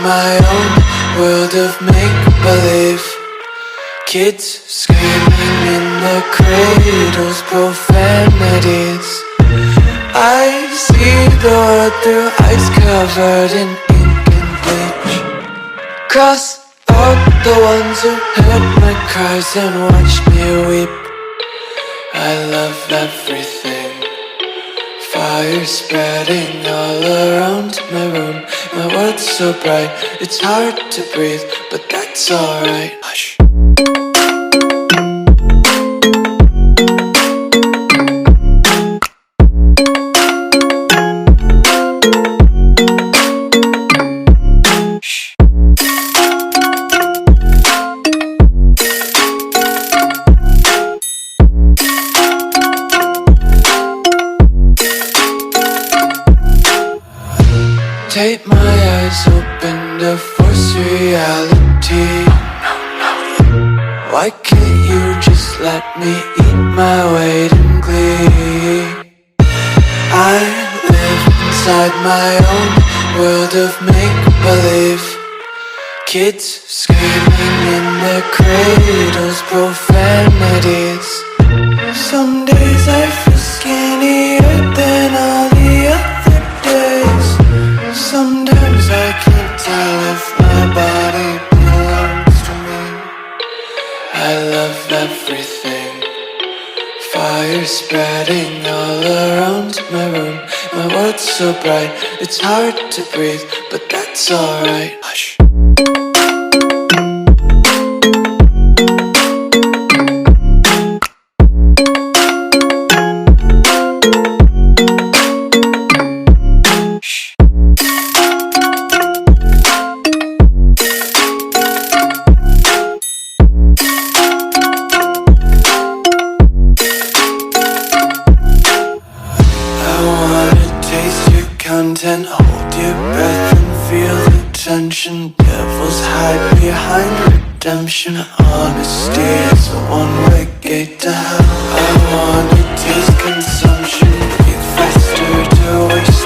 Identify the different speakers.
Speaker 1: my own world of make-believe. Kids screaming in their cradles, profanities. I see the world through eyes covered in ink and bleach. Cross out the ones who heard my cries and watched me weep. I love everything. Fire spreading all around my room. My world's so bright, it's hard to breathe, but that's alright. Hush. Tape my eyes open to force reality. Why can't you just let me eat my weight in glee? I live inside my own world of make-believe. Kids screaming in their cradles, profanities. Some days I feel skinnier than all the other days. Sometimes I can't tell if my body belongs to me. I love everything. Fire spreading all around my room. My world's so bright, it's hard to breathe, but that's alright. Hush. Content, hold your breath and feel the tension. Devils hide behind redemption. Honesty is a one-way gate to hell. I wanna taste consumption, breathe faster to waste